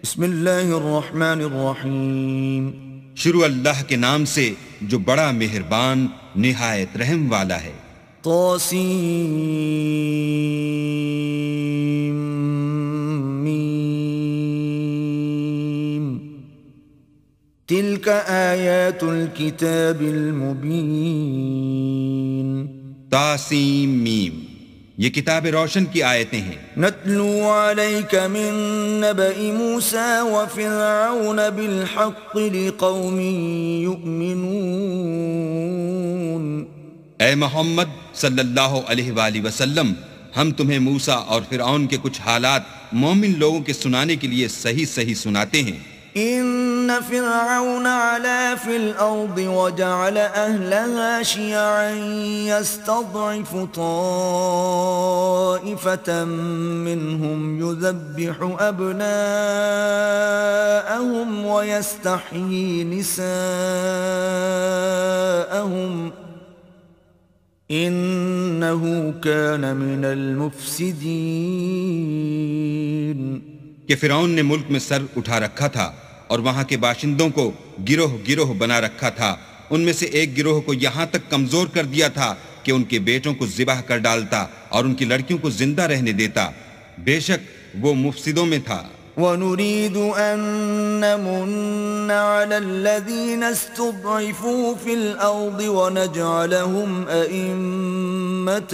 بسم اللہ الرحمن الرحیم۔ شروع اللہ کے نام سے جو بڑا مہربان نہایت رحم والا ہے۔ طاسیم تلک آیات الکتاب المبین۔ تاسیم میم، یہ کتاب روشن کی آیتیں ہیں۔ نتلو علیک من نبأ موسیٰ وفرعون بالحق لقوم یؤمنون۔ اے محمد صلی اللہ علیہ وآلہ وسلم، ہم تمہیں موسیٰ اور فرعون کے کچھ حالات مومن لوگوں کے سنانے کے لیے صحیح صحیح سناتے ہیں۔ ان فرعون علا فی الارض وجعل اہلها شیعا یستضعف طائفة منهم یذبح ابناءهم ویستحیی نساءهم انه کان من المفسدین۔ کہ فرعون نے ملک میں سر اٹھا رکھا تھا اور وہاں کے باشندوں کو گروہ گروہ بنا رکھا تھا۔ ان میں سے ایک گروہ کو یہاں تک کمزور کر دیا تھا کہ ان کے بیٹوں کو ذبح کر ڈالتا اور ان کی لڑکیوں کو زندہ رہنے دیتا۔ بے شک وہ مفسدوں میں تھا۔ وَنُرِيدُ أَن نَّمُنَّ عَلَى الَّذِينَ اسْتُضْعِفُوا فِي الْأَرْضِ وَنَجْعَلَهُمْ أَئِمَّةً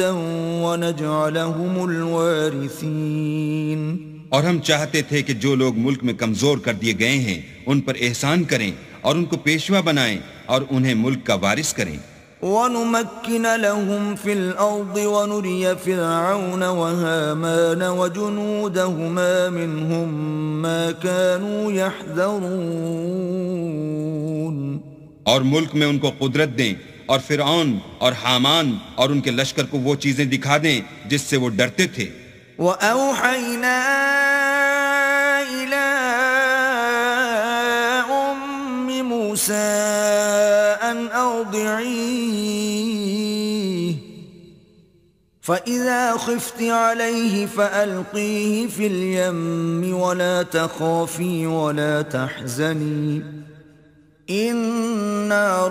وَنَجْعَلَهُمُ الْوَارِثِينَ۔ اور ہم چاہتے تھے کہ جو لوگ ملک میں کمزور کر دیے گئے ہیں ان پر احسان کریں اور ان کو پیشوا بنائیں اور انہیں ملک کا وارث کریں۔ وَنُمَكِّنَ لَهُمْ فِي الْأَرْضِ وَنُرِيَ فِرْعَوْنَ وَهَامَانَ وَجُنُودَهُمَا مِنْهُمْ مَا كَانُوا يَحْذَرُونَ۔ اور ملک میں ان کو قدرت دیں اور فرعون اور حامان اور ان کے لشکر کو وہ چیزیں دکھا دیں جس سے وہ ڈرتے تھے۔ وَأَوْحَيْنَا إِلَىٰ أُمِّ مُوسَىٰ أَنْ أَرْضِعِيهِ فَإِذَا خِفْتِ عَلَيْهِ فَأَلْقِيهِ فِي الْيَمِّ وَلَا تَخَافِي وَلَا تَحْزَنِي إِنَّا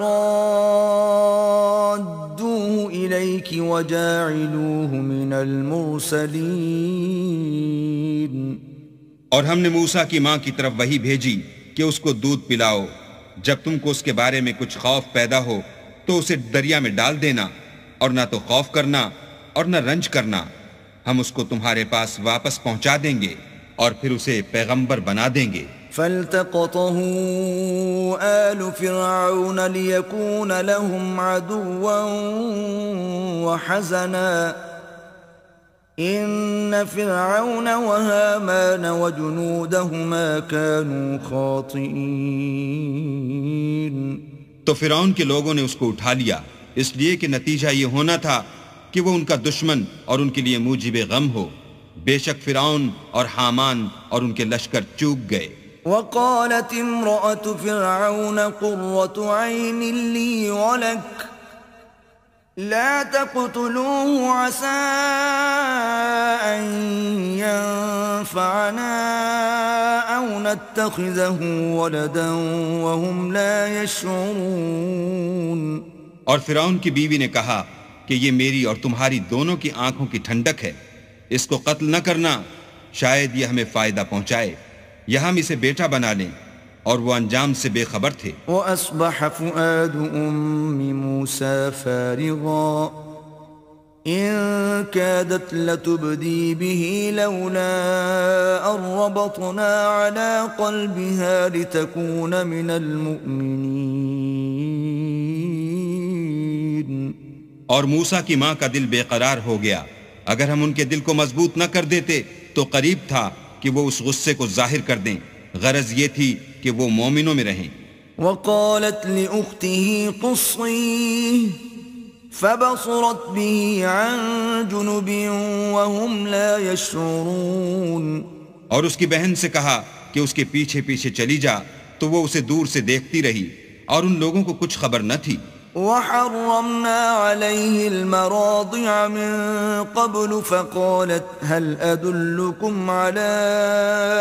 رَادُّوهُ إِلَيْكِ وَجَاعِلُوهُ مِنَ الْمُرْسَلِينَ۔ اور ہم نے موسیٰ کی ماں کی طرف وحی بھیجی کہ اس کو دودھ پلاؤ، جب تم کو اس کے بارے میں کچھ خوف پیدا ہو تو اسے دریا میں ڈال دینا، اور نہ تو خوف کرنا اور نہ رنج کرنا، ہم اس کو تمہارے پاس واپس پہنچا دیں گے اور پھر اسے پیغمبر بنا دیں گے۔ فَالْتَقَطَهُ آلُ فِرْعَوْنَ لِيَكُونَ لَهُمْ عَدُوًّا وَحَزَنًا إِنَّ فِرْعَوْنَ وَهَامَانَ وَجُنُودَهُمَا كَانُوا خَاطِئِينَ۔ تو فرعون کے لوگوں نے اس کو اٹھا لیا، اس لیے کہ نتیجہ یہ ہونا تھا کہ وہ ان کا دشمن اور ان کے لیے موجب غم ہو۔ بے شک فرعون اور حامان اور ان کے لشکر چوک گئے۔ وقالت امرأة فرعون قرة عين لي ولك لا تقتلوه عسى أن ينفعنا أو نتخذه ولدا وهم لا يشعرون۔ اور فرعون کی بیوی نے کہا کہ یہ میری اور تمہاری دونوں کی آنکھوں کی ٹھنڈک ہے، اس کو قتل نہ کرنا، شاید یہ ہمیں فائدہ پہنچائے یا ہم اسے بیٹا بنا لیں، اور وہ انجام سے بے خبر تھے۔ وَأَصْبَحَ فُؤَادُ أُمِّ مُوسَىٰ فَارِغًا إِن كَادَتْ لَتُبْدِي بِهِ لَوْلَا أَن رَّبَطْنَا عَلَىٰ قَلْبِهَا لِتَكُونَ مِنَ الْمُؤْمِنِينَ۔ اور موسیٰ کی ماں کا دل بے قرار ہو گیا، اگر ہم ان کے دل کو مضبوط نہ کر دیتے تو قریب تھا کہ وہ اس غصے کو ظاہر کر دیں، غرض یہ تھی کہ وہ مومنوں میں رہیں۔ وقالت لأخته قصيه فبصرت به عن جنب وهم لا يشعرون۔ اور اس کی بہن سے کہا کہ اس کے پیچھے پیچھے چلی جا، تو وہ اسے دور سے دیکھتی رہی اور ان لوگوں کو کچھ خبر نہ تھی۔ وحرمنا عليه المراضع من قبل فقالت هل أدلكم على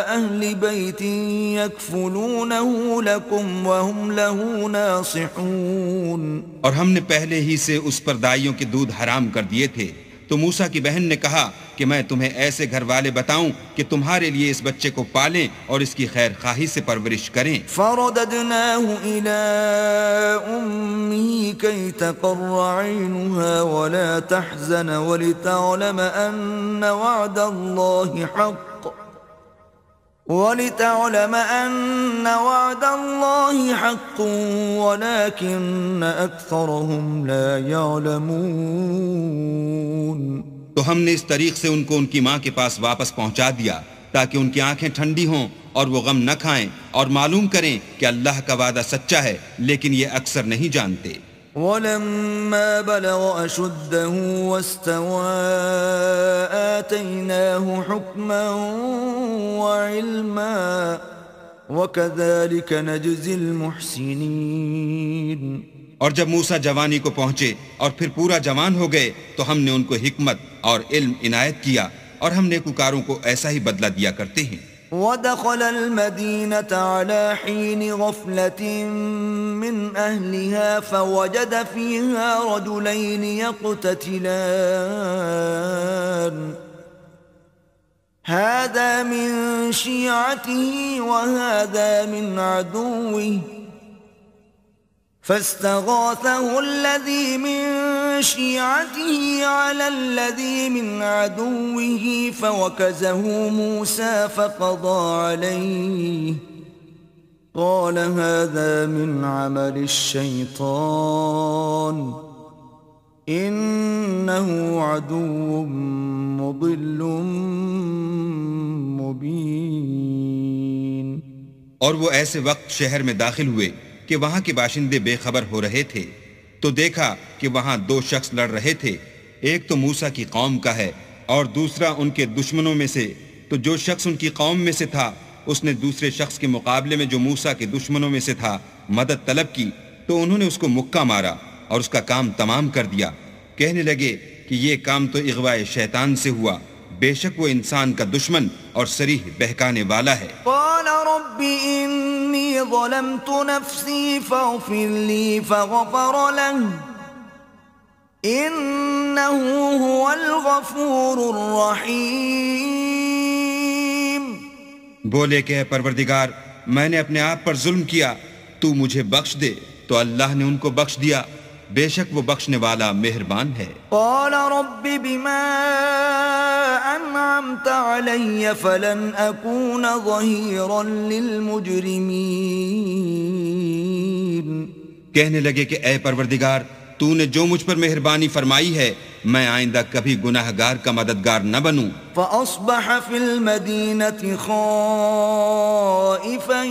أهل بيت يكفلونه لكم وهم له ناصحون. اور ہم نے پہلے ہی سے اس پر دائیوں کے دودھ حرام کر دیے تھے. تو موسیٰ کی بہن نے کہا کہ میں تمہیں ایسے گھر والے بتاؤں کہ تمہارے لیے اس بچے کو پالیں اور اس کی خیر خواہی سے پرورش کریں. فرددناه إلى أمه كي تقر عينها ولا تحزن ولتعلم أن وعد الله حق ولكن أكثرهم لا يعلمون. تو ہم نے اس طریق سے ان کو ان کی ماں کے پاس واپس پہنچا دیا تاکہ ان کی آنکھیں ٹھنڈی ہوں اور وہ غم نہ کھائیں اور معلوم کریں کہ اللہ کا وعدہ سچا ہے، لیکن یہ اکثر نہیں جانتے. وَلَمَّا بَلَغَ أَشُدَّهُ وَاسْتَوَى آتَيْنَاهُ حُكْمًا وَعِلْمًا وَكَذَلِكَ نَجْزِي الْمُحْسِنِينَ. اور جب موسیٰ جوانی کو پہنچے اور پھر پورا جوان ہو گئے تو ہم نے ان کو حکمت اور علم عنایت کیا اور ہم نیکوکاروں کو ایسا ہی بدلہ دیا کرتے ہیں. وَدَخَلَ الْمَدِينَةَ عَلَى حِينِ غَفْلَةٍ مِّنْ أَهْلِهَا فَوَجَدَ فِيهَا رَجُلَيْنِ يَقْتَتِلَانِ هَذَا مِنْ شِيعَتِهِ وَهَذَا مِنْ عَدُوِّهِ فاستغاثه الذي من شيعته على الذي من عدوه فوكزه موسى فقضى عليه قال هذا من عمل الشيطان إنه عدو مضل مبين. اور وہ ایسے وقت شہر میں داخل ہوئے کہ وہاں کے باشندے بے خبر ہو رہے تھے تو دیکھا کہ وہاں دو شخص لڑ رہے تھے، ایک تو موسیٰ کی قوم کا ہے اور دوسرا ان کے دشمنوں میں سے. تو جو شخص ان کی قوم میں سے تھا اس نے دوسرے شخص کے مقابلے میں جو موسیٰ کے دشمنوں میں سے تھا مدد طلب کی تو انہوں نے اس کو مکہ مارا اور اس کا کام تمام کر دیا. کہنے لگے کہ یہ کام تو اغواء شیطان سے ہوا، بے شک وہ انسان کا دشمن اور صریح بہکانے والا ہے. قال رب انی ظلمت نفسی فاغفر لی فغفر له انه هو الغفور الرحیم. بولے کہ اے پروردگار میں نے اپنے آپ پر ظلم کیا، تو مجھے بخش دے. تو اللہ نے ان کو بخش دیا، بے شک وہ بخشنے والا مہربان ہے. قال رب بما انعمت علی فلن اکون ظہیرا للمجرمین. کہنے لگے کہ اے پروردگار تو نے جو مجھ پر مہربانی فرمائی ہے میں آئندہ کبھی گناہگار کا مددگار نہ بنوں. فأصبح في المدينة خائفا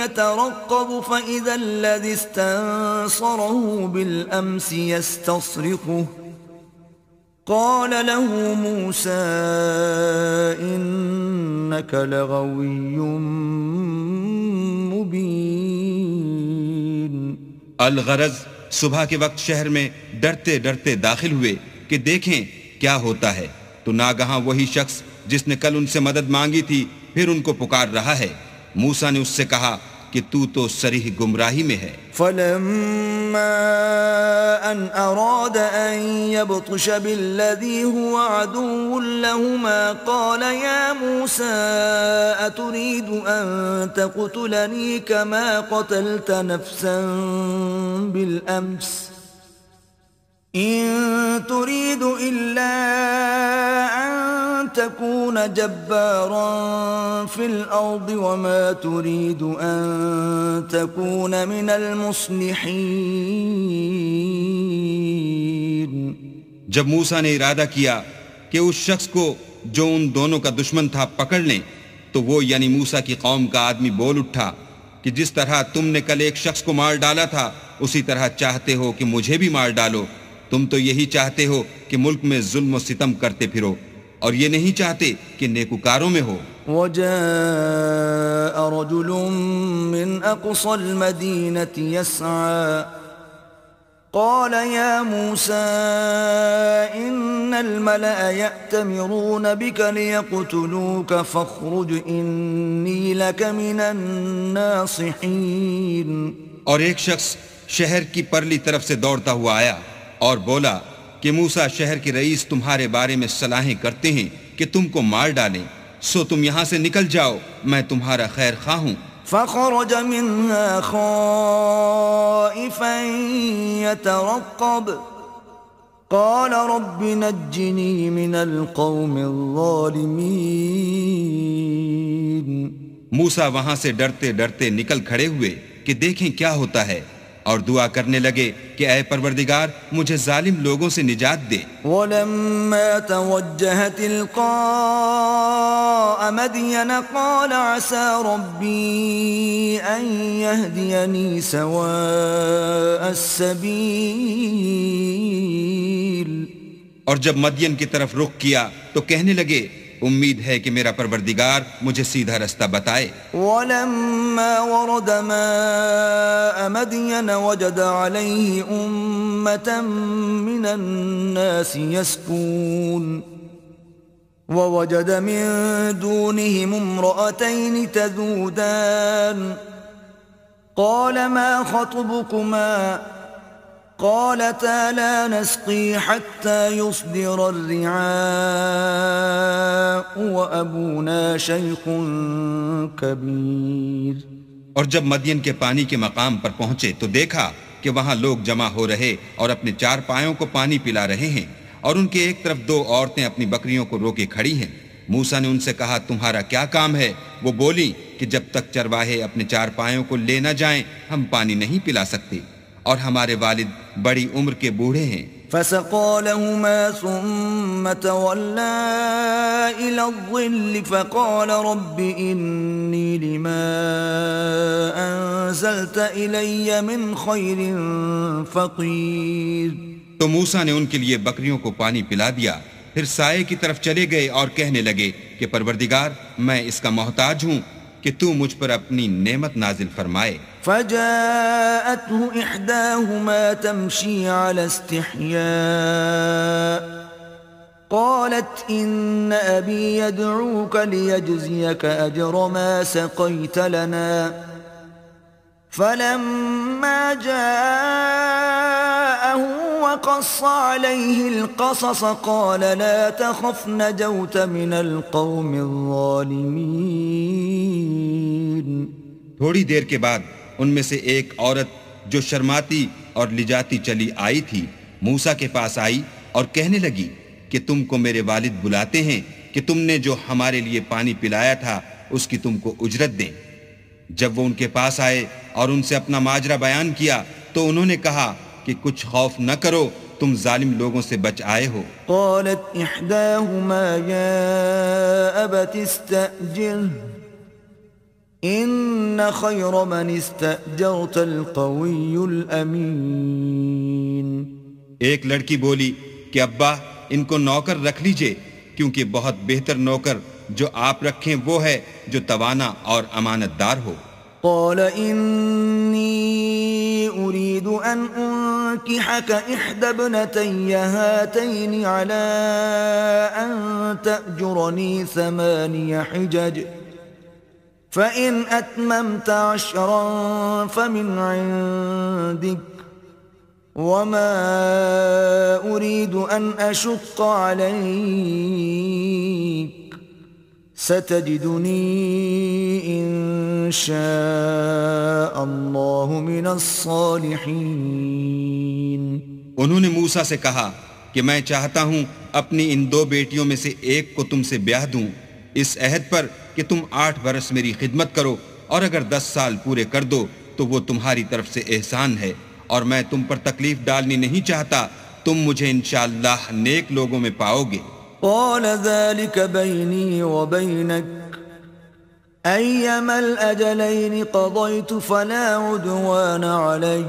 يترقب فإذا الذي استنصره بالأمس يستصرخه قال له موسى إنك لغوي مبين. الغرض صبح کے وقت شہر میں ڈرتے ڈرتے داخل ہوئے کہ دیکھیں کیا ہوتا ہے تو ناگہاں وہی شخص جس نے کل ان سے مدد مانگی تھی پھر ان کو پکار رہا ہے. موسیٰ نے اس سے کہا کہ تو صریح گمراہی میں ہے. فلما ان اراد ان يبطش بالذي هو عدو لهما قال يا موسى اتريد ان تقتلني كما قتلت نفسا بالامس إن تريد إلا أن تكون جبارا في الأرض وما تريد أن تكون من المصلحين. جب موسیٰ نے ارادہ کیا کہ اس شخص کو جو ان دونوں کا دشمن تھا پکڑ لیں تو وہ یعنی موسیٰ کی قوم کا آدمی بول اٹھا کہ جس طرح تم نے کل ایک شخص کو مار ڈالا تھا اسی طرح چاہتے ہو کہ مجھے بھی مار ڈالو. تم تو یہی چاہتے ہو کہ ملک میں ظلم و ستم کرتے پھرو اور یہ نہیں چاہتے کہ نیکوکاروں میں ہو. وجاء رجل من أقصى المدينة يسعى قال يا موسى إن الملأ يأتمرون بك ليقتلوك فاخرج إني لك من الناصحين. اور ایک شخص شہر کی پرلی طرف سے دوڑتا ہوا آیا اور بولا کہ موسیٰ شہر کے رئیس تمہارے بارے میں صلاحیں کرتے ہیں کہ تم کو مار ڈالیں، سو تم یہاں سے نکل جاؤ، میں تمہارا خیر خواہ ہوں. فخرج منها خائفا يترقب قال رب نجني من القوم الظالمين. موسیٰ وہاں سے ڈرتے ڈرتے نکل کھڑے ہوئے کہ دیکھیں کیا ہوتا ہے، اور دعا کرنے لگے کہ اے پروردگار مجھے ظالم لوگوں سے نجات دے. وَلَمَّا تَوَجَّهَ تِلْقَاءَ مَدْيَنَ قَالَ عَسَى رَبِّي أَن يَهْدِيَنِي سَوَاءَ السَّبِيلِ. اور جب مدین کی طرف رخ کیا تو کہنے لگے امید ہے کہ میرا پروردگار مجھے سیدھا رستہ بتائے. وَلَمَّا وَرَدَ مَاءَ مَدْيَنَ وَجَدَ عَلَيْهِ أُمَّةً مِّنَ النَّاسِ يَسْقُونَ وَوَجَدَ مِن دُونِهِمُ امْرَأَتَيْنِ تَذُودَانِ قَالَ مَا خَطْبُكُمَا قالتا لا نسقي حتى يصدر الرعاء وأبونا شيخ كبير. اور جب مدین کے پانی کے مقام پر پہنچے تو دیکھا کہ وہاں لوگ جمع ہو رہے اور اپنے چار پایوں کو پانی پلا رہے ہیں، اور ان کے ایک طرف دو عورتیں اپنی بکریوں کو روکے کھڑی ہیں. موسیٰ نے ان سے کہا تمہارا کیا کام ہے؟ وہ بولی کہ جب تک چرواہے اپنے چار پایوں کو لے نہ جائیں ہم پانی نہیں پلا سکتے، اور ہمارے والد بڑی عمر کے بوڑھے ہیں. فسقى لهما ثم تولى إلى الظل فقال رب إني لما أنزلت إلي من خير فقير. تو موسیٰ نے ان کے لیے بکریوں کو پانی پلا دیا، پھر سائے کی طرف چلے گئے اور کہنے لگے کہ پروردگار میں اس کا محتاج ہوں کہ تو مجھ پر اپنی نعمت نازل فرمائے. فجاءته إحداهما تمشي على استحياء قالت إن أبي يدعوك ليجزيك أجر ما سقيت لنا. فلما جاءه وقص عليه القصص قال لا تخف نجوت من القوم الظالمين. تھوڑی دیر کے بعد ان میں سے ایک عورت جو شرماتی اور لجاتی چلی آئی تھی موسیٰ کے پاس آئی اور کہنے لگی کہ تم کو میرے والد بلاتے ہیں کہ تم نے جو ہمارے لیے پانی پلایا تھا اس کی تم کو اجرت دیں. جب وہ ان کے پاس آئے اور ان سے اپنا ماجرا بیان کیا تو انہوں نے کہا کہ کچھ خوف نہ کرو، تم ظالم لوگوں سے بچ آئے ہو. قالت احداهما يا ابت استأجره ان خير من استأجرت القوي الامين. ایک لڑکی بولی کہ ابا ان کو نوکر رکھ لیجئے، کیونکہ بہت بہتر نوکر جو آپ رکھیں وہ ہے جو توانا اور امانت دار ہو. قال إني أريد أن أنكحك إحدى ابنتي هاتين على أن تأجرني 8 حجج فإن أتممت 10 فمن عندك وما أريد أن أشق عليك ستجدني إن شاء الله من الصالحين. انہوں نے موسیٰ سے کہا کہ میں چاہتا ہوں اپنی ان 2 بیٹیوں میں سے ایک کو تم سے بیاہ دوں، اس عہد پر کہ تم 8 برس میری خدمت کرو، اور اگر 10 سال پورے کر دو تو وہ تمہاری طرف سے احسان ہے، اور میں تم پر تکلیف ڈالنی نہیں چاہتا، تم مجھے انشاءاللہ نیک لوگوں میں پاؤ گے. قال ذلك بيني وبينك أيما الأجلين قضيت فلا عدوان علي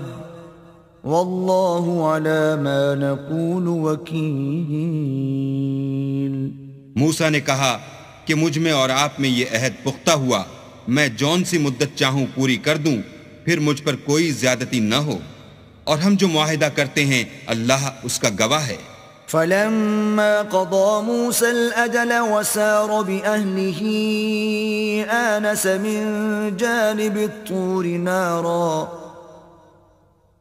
والله على ما نقول وكيل. موسیٰ نے کہا کہ مجھ میں اور آپ میں یہ عہد پختہ ہوا، میں جون سی مدت چاہوں پوری کر دوں، پھر مجھ پر کوئی زیادتی نہ ہو، اور ہم جو معاہدہ کرتے ہیں اللہ اس کا گواہ ہے۔ فلما قضى موسى الأجل وسار بأهله آنس من جانب الطور نارا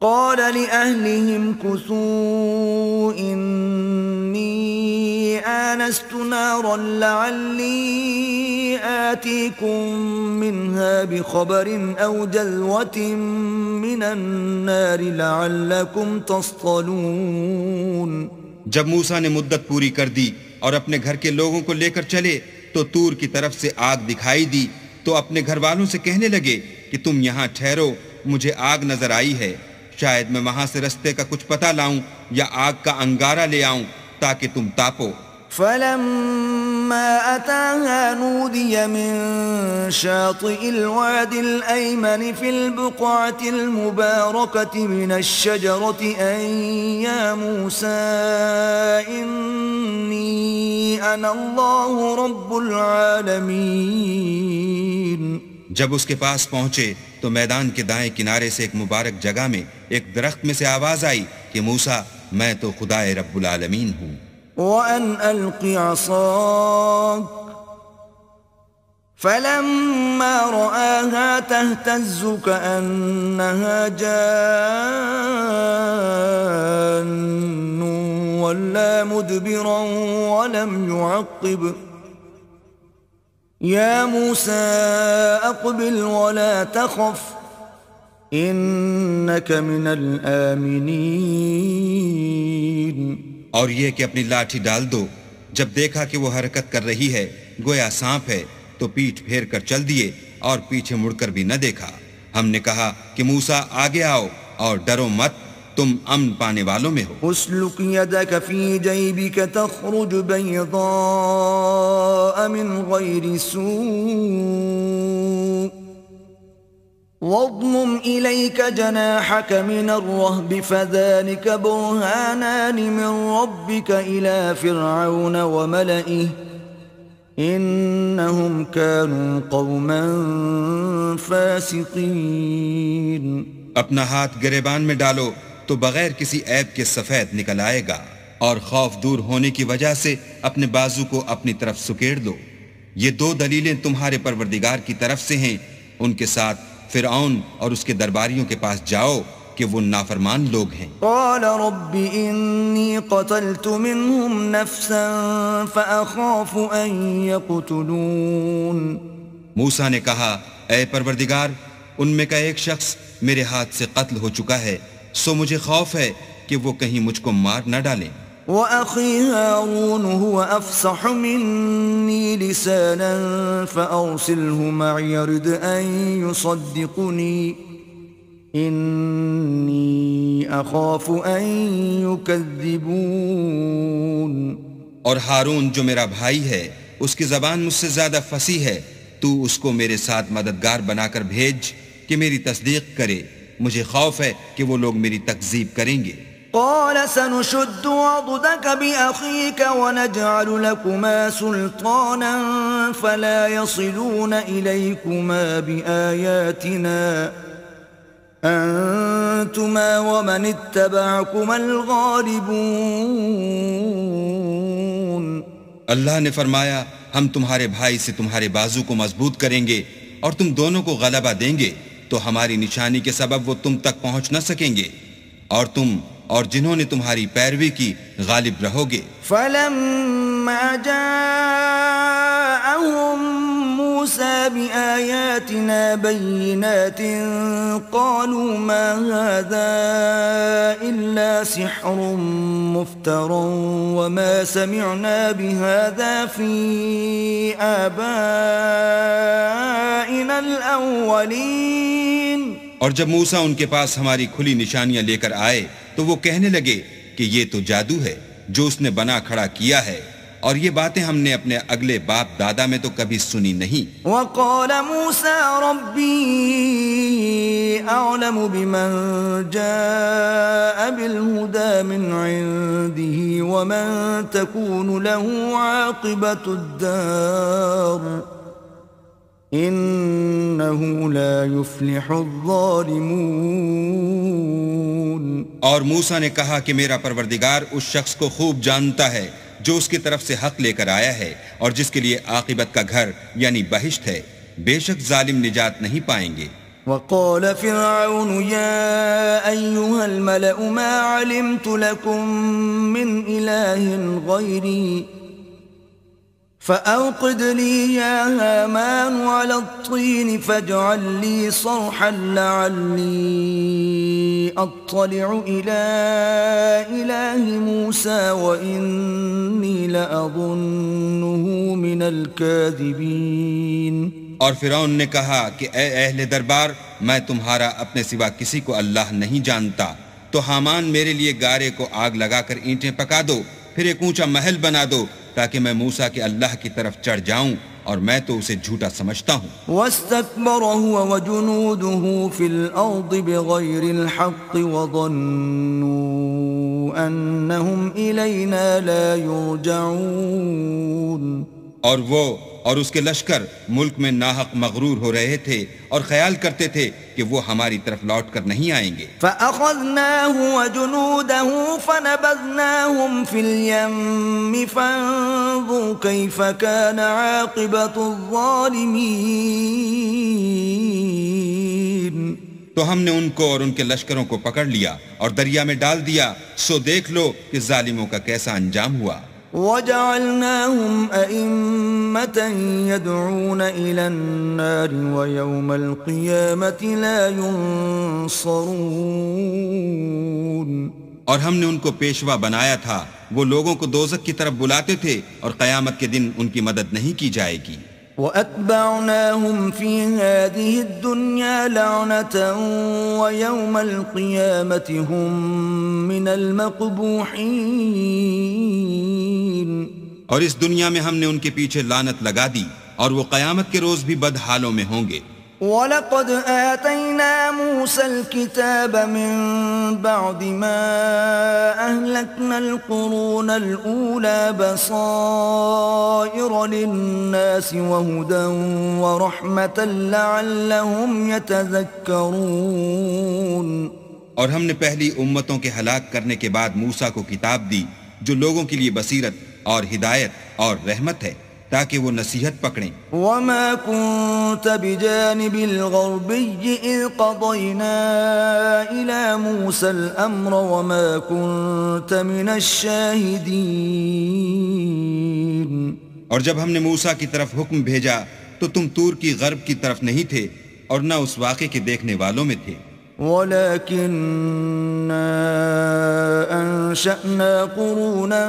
قال لأهلهم كثوا إني آنست نارا لعلي آتيكم منها بخبر أو جذوة من النار لعلكم تصطلون۔ جب موسیٰ نے مدت پوری کر دی اور اپنے گھر کے لوگوں کو لے کر چلے تو طور کی طرف سے آگ دکھائی دی، تو اپنے گھر والوں سے کہنے لگے کہ تم یہاں ٹھہرو، مجھے آگ نظر آئی ہے، شاید میں وہاں سے رستے کا کچھ پتہ لاؤں یا آگ کا انگارہ لے آؤں تاکہ تم تاپو۔ فلما أتاها نودي من شاطئ الواد الأيمن في البقعة المباركة من الشجرة أن يا موسى إني أنا الله رب العالمين۔ جب اس کے پاس پہنچے تو میدان کے دائیں کنارے سے ایک مبارک جگہ میں ایک درخت میں سے آواز آئی کہ موسیٰ میں تو خدائے رب العالمین ہوں۔ وَأَنْ أَلْقِ عَصَاكَ فَلَمَّا رَآهَا تَهْتَزُّ كَأَنَّهَا جَانٌّ وَلَّى مُدْبِرًا وَلَمْ يُعَقِّبْ يَا مُوسَى أَقْبِلْ وَلَا تَخَفْ إِنَّكَ مِنَ الْآمِنِينَ۔ اور یہ کہ اپنی لاٹھی ڈال دو۔ جب دیکھا کہ وہ حرکت کر رہی ہے گویا سانپ ہے تو پیٹھ پھیر کر چل دیے اور پیچھے مڑ کر بھی نہ دیکھا۔ ہم نے کہا کہ موسیٰ آگے آؤ اور ڈرو مت، تم امن پانے والوں میں ہو۔ اسلک یدک فی جیبک تخرج بیضاء من غیر سوء واضمم إليك جناحك من الرهب فذلك برهانان من ربك إلى فرعون وملئه إنهم كانوا قوما فاسقين۔ اپنا ہاتھ گریبان میں ڈالو تو بغیر کسی عیب کے سفید نکل آئے گا، اور خوف دور ہونے کی وجہ سے اپنے بازو کو اپنی طرف سکیڑ دو۔ یہ دو دلیلیں تمہارے پروردگار کی طرف سے ہیں، ان کے ساتھ فرعون اور اس کے درباریوں کے پاس جاؤ کہ وہ نافرمان لوگ ہیں۔ قال رب انی قتلت منهم نفسا فاخاف ان يقتلون۔ موسیٰ نے کہا اے پروردگار ان میں کا ایک شخص میرے ہاتھ سے قتل ہو چکا ہے، سو مجھے خوف ہے کہ وہ کہیں مجھ کو مار نہ ڈالیں۔ وَأَخِي هَارُونُ هُوَ أَفْصَحُ مِنِّي لِسَانًا فَأَرْسِلْهُ مَعِيَ رِدْ أَن يُصَدِّقُنِي إِنِّي أَخَافُ أَن يُكَذِّبُونَ۔ اور ہارون جو میرا بھائی ہے اس کی زبان مجھ سے زیادہ فصیح ہے، تو اس کو میرے ساتھ مددگار بنا کر بھیج کہ میری تصدیق کرے، مجھے خوف ہے کہ وہ لوگ میری تکذیب کریں گے۔ قال سنشد عضدك بأخيك ونجعل لكما سلطانا فلا يصلون إليكما بآياتنا أنتما ومن اتبعكما الغالبون۔ اللہ نے فرمایا ہم تمہارے بھائی سے تمہارے بازو کو مضبوط کریں گے اور تم دونوں کو غلبہ دیں گے، تو ہماری نشانی کے سبب وہ تم تک پہنچ نہ سکیں گے، اور تم اور جنہوں نے تمہاری پیروی کی غالب رہو گے۔ فَلَمَّا جَاءَهُم مُوسَى بِآيَاتِنَا بَيِّنَاتٍ قَالُوا مَا هَذَا إِلَّا سِحْرٌ مُفْتَرًى وَمَا سَمِعْنَا بِهَذَا فِي آبَائِنَا الْأَوَّلِينَ۔ اور جب موسیٰ ان کے پاس ہماری کھلی نشانیاں لے کر آئے تو وہ کہنے لگے کہ یہ تو جادو ہے جو اس نے بنا کھڑا کیا ہے، اور یہ باتیں ہم نے اپنے اگلے باپ دادا میں تو کبھی سنی نہیں۔ وَقَالَ مُوسَى رَبِّي أَعْلَمُ بِمَنْ جَاءَ بِالْهُدَى مِنْ عِنْدِهِ وَمَنْ تَكُونُ لَهُ عَاقِبَةُ الدَّارِ إنه لا يفلح الظالمون. اور موسیٰ نے کہا کہ میرا پروردگار اس شخص کو خوب جانتا ہے جو اس کی طرف سے حق لے کر آیا ہے اور جس کے لیے عاقبت کا گھر یعنی بہشت ہے. بے شک ظالم نجات نہیں پائیں گے. وقال فرعون يا أيها الملأ ما علمت لكم من إله غيري فأوقد لي يا هامان على الطين فاجعل لي صرحا لعلي أطلع إلى إله موسى وإني لأظنه من الكاذبين. اور فرعون نے کہا کہ اے اہل دربار، میں تمہارا اپنے سوا کسی کو اللہ نہیں جانتا، تو حامان میرے لیے گارے کو آگ لگا کر اینٹیں پکا دو، پھر ایک اونچا محل بنا دو تاکہ میں موسیٰ کے اللہ کی طرف چڑھ جاؤں، اور میں تو اسے جھوٹا سمجھتا ہوں. واستكبر هو وجنوده في الأرض بغير الحق وظنوا أنهم إلينا لا يرجعون. اور وہ اور اس کے لشکر ملک میں ناحق مغرور ہو رہے تھے اور خیال کرتے تھے کہ وہ ہماری طرف لوٹ کر نہیں آئیں گے. فَأَخَذْنَاهُ وَجُنُودَهُ فَنَبَذْنَاهُمْ فِي الْيَمِّ فَانظُرْ كَيْفَ كَانَ عَاقِبَةُ الظَّالِمِينَ. تو ہم نے ان کو اور ان کے لشکروں کو پکڑ لیا اور دریا میں ڈال دیا، سو دیکھ لو کہ ظالموں کا کیسا انجام ہوا. وَجَعَلْنَاهُمْ أَئِمَّةً يَدْعُونَ إِلَى النَّارِ وَيَوْمَ الْقِيَامَةِ لَا يُنصَرُونَ. اور ہم نے ان کو پیشوا بنایا تھا، وہ لوگوں کو دوزخ کی طرف بلاتے تھے اور قیامت کے دن ان کی مدد نہیں کی جائے گی. وَأَتْبَعْنَاهُمْ فِي هَذِهِ الدُّنْيَا لَعْنَةً وَيَوْمَ الْقِيَامَةِ هُمْ مِنَ الْمَقْبُوحِينَ. اور اس دنیا میں ہم نے ان کے پیچھے لعنت لگا دی اور وہ قیامت کے روز بھی بد حالوں میں ہوں گے. وَلَقَدْ آتَيْنَا مُوسَى الْكِتَابَ مِنْ بَعْدِ مَا أَهْلَكْنَا الْقُرُونَ الْأُولَى بَصَائِرَ لِلنَّاسِ وَهُدًى وَرَحْمَةً لَعَلَّهُمْ يَتَذَكَّرُونَ. اور ہم نے پہلی امتوں کے ہلاک کرنے کے بعد موسیٰ کو کتاب دی جو لوگوں کے لیے بصیرت اور ہدایت اور رحمت ہے تاکہ وہ نصیحت پکڑیں. وَمَا كُنْتَ بِجَانِبِ الْغَرْبِيِّ إِذْ قَضَيْنَا إِلَى مُوسَى الْأَمْرَ وَمَا كُنْتَ مِنَ الشَّاهِدِينَ. اور جب ہم نے موسیٰ کی طرف حکم بھیجا تو تم تور کی غرب کی طرف نہیں تھے اور نہ اس واقعے کے دیکھنے والوں میں تھے. وَلَكِنَّا أَنشَأْنَا قُرُونًا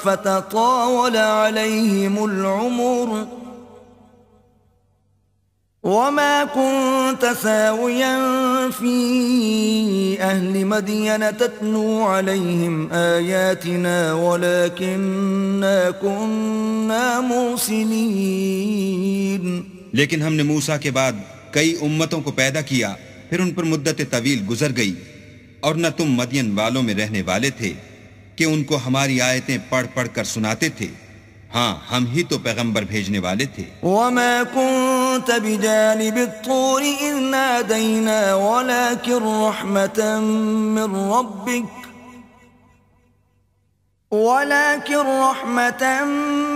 فَتَطَاوَلَ عَلَيْهِمُ الْعُمُرُ وَمَا كُنْتَ ثَاوِيًا فِي أَهْلِ مَدْيَنَ تَتْلُو عَلَيْهِمْ آيَاتِنَا وَلَكِنَّا كُنَّا مُرْسِلِينَ. لیکن ہم نے موسیٰ کے بعد کئی امتوں کو پیدا کیا، پھر ان پر مدت طویل گزر گئی، اور نہ تم مدین والوں میں رہنے والے تھے کہ ان کو ہماری آیتیں پڑھ پڑھ کر سناتے تھے. ہاں ہم ہی تو پیغمبر بھیجنے والے تھے. وَمَا كُنْتَ بِجَانِبِ الطُّورِ إِذْ نَادَيْنَا وَلَكِنْ رَحْمَةً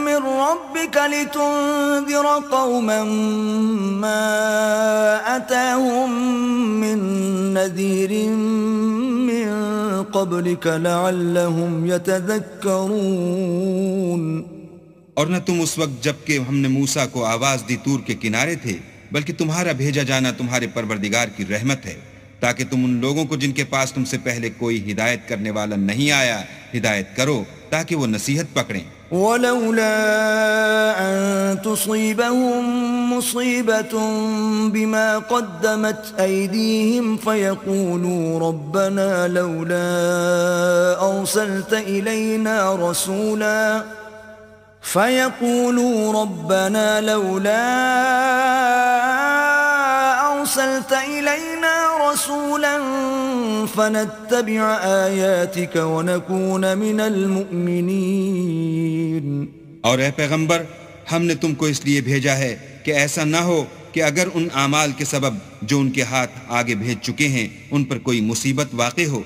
مِّن رَّبِّكَ لِتُنذِرَ قَوْمًا مَّا أَتَاهُم مِّن نَّذِيرٍ مِّن قَبْلِكَ لَعَلَّهُمْ يَتَذَكَّرُونَ. اور نہ تم اس وقت جب کہ ہم نے موسیٰ کو آواز دی طور کے کنارے تھے، بلکہ تمہارا بھیجا جانا تمہارے پروردگار کی رحمت ہے تاکہ تم ان لوگوں کو جن کے پاس تم سے پہلے کوئی ہدایت کرنے والا نہیں آیا ہدایت کرو تاکہ وہ نصیحت پکڑیں. وَلَوْلَا أَن تُصِيبَهُم مُّصِيبَةٌ بِمَا قَدَّمَتْ أَيْدِيهِمْ فَيَقُولُوا رَبَّنَا لَوْلَا أَرْسَلْتَ إِلَيْنَا رَسُولًا فَنَتَّبِعَ آيَاتِكَ وَنَكُونَ مِنَ الْمُؤْمِنِينَ. اور اے پیغمبر، ہم نے تم کو اس لیے بھیجا ہے کہ ایسا نہ ہو کہ کہ اگر ان اعمال کے سبب جو ان کے ہاتھ آگے بھیج چکے ہیں ان پر کوئی مصیبت واقع ہو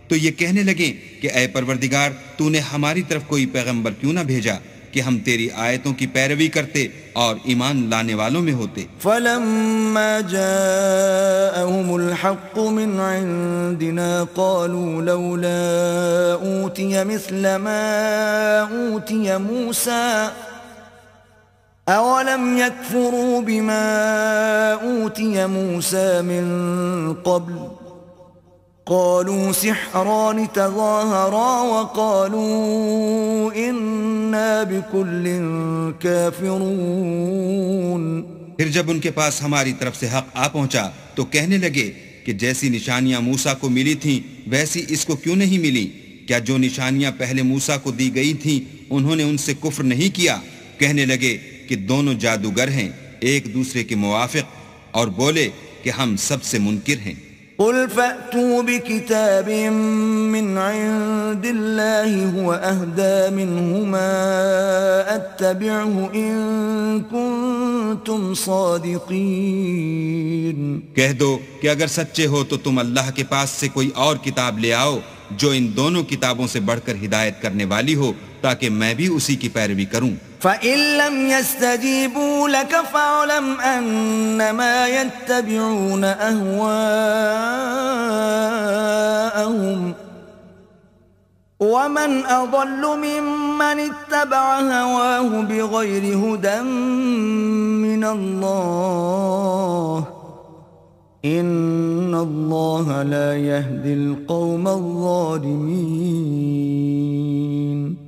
تو یہ کہنے لگیں کہ اے پروردگار تو نے ہماری طرف کوئی پیغمبر کیوں نہ بھیجا کہ ہم تیری آیتوں کی پیروی کرتے اور ایمان لانے والوں میں ہوتے۔ فلما جاءهم الحق من عندنا قالوا لولا أوتي مثل ما أوتي موسى أولم يكفروا بما أوتي موسى من قبل قالوا سحران تظاهرا وقالوا إنا بكل كافرون۔ پھر جب ان کے پاس ہماری طرف سے حق آ پہنچا تو کہنے لگے کہ جیسی نشانیاں موسیٰ کو ملی تھیں ویسی اس کو کیوں نہیں ملی؟ کیا جو نشانیاں پہلے موسیٰ کو دی گئی تھیں انہوں نے ان سے کفر نہیں کیا؟ کہنے لگے کہ دونوں جادوگر ہیں ایک دوسرے کے موافق، اور بولے کہ ہم سب سے منکر ہیں۔ قل فأتوا بكتاب من عند الله هو أهدى منهما أتبعه إن كنتم صادقين۔ کہہ دو کہ اگر سچے ہو تو تم اللہ کے پاس سے کوئی اور کتاب لے آؤ جو ان دونوں کتابوں سے بڑھ کر ہدایت کرنے والی ہو تاکہ میں بھی اسی کی پیروی کروں۔ فَإِن لَّمْ يَسْتَجِيبُوا لَكَ فَاعْلَمْ أَنَّمَا يَتَّبِعُونَ أَهْوَاءَهُمْ وَمَنْ أَضَلُّ مِمَّنِ اتَّبَعَ هَوَاهُ بِغَيْرِ هُدًى مِّنَ اللَّهِ إِنَّ اللَّهَ لَا يَهْدِي الْقَوْمَ الظَّالِمِينَ۔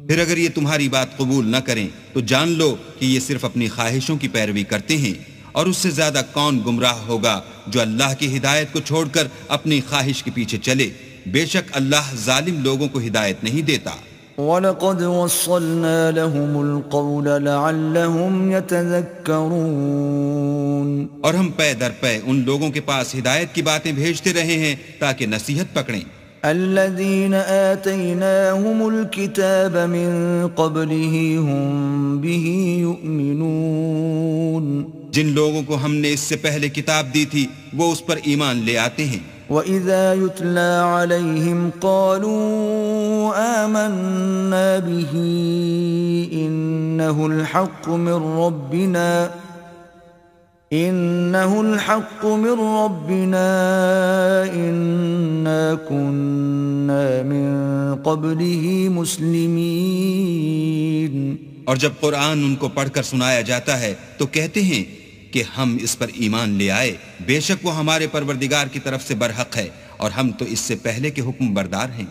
پھر اگر یہ تمہاری بات قبول نہ کریں تو جان لو کہ یہ صرف اپنی خواہشوں کی پیروی کرتے ہیں، اور اس سے زیادہ کون گمراہ ہوگا جو اللہ کی ہدایت کو چھوڑ کر اپنی خواہش کے پیچھے چلے۔ بے شک اللہ ظالم لوگوں کو ہدایت نہیں دیتا۔ وَلَقَدْ وَصَّلْنَا لَهُمُ الْقَوْلَ لَعَلَّهُمْ يَتَذَكَّرُونَ، اور ہم پے در پے ان لوگوں کے پاس ہدایت کی باتیں بھیجتے رہے ہیں تاکہ نصیحت پکڑیں۔ الذين آتيناهم الكتاب من قبله هم به يؤمنون، جن لوگوں کو ہم نے اس سے پہلے کتاب دی تھی وہ اس پر ایمان لے آتے ہیں۔ وَإِذَا يُتْلَى عَلَيْهِمْ قَالُوا آمَنَّا بِهِ إِنَّهُ الْحَقُّ مِنْ رَبِّنَا إِنَّا كُنَّا مِن قَبْلِهِ مُسْلِمِينَ۔ اور جب قرآن ان کو پڑھ کر سنایا جاتا ہے تو کہتے ہیں کہ ہم اس پر ایمان لے آئے، بے شک وہ ہمارے پروردگار کی طرف سے برحق ہے اور ہم تو اس سے پہلے کے حکم بردار ہیں۔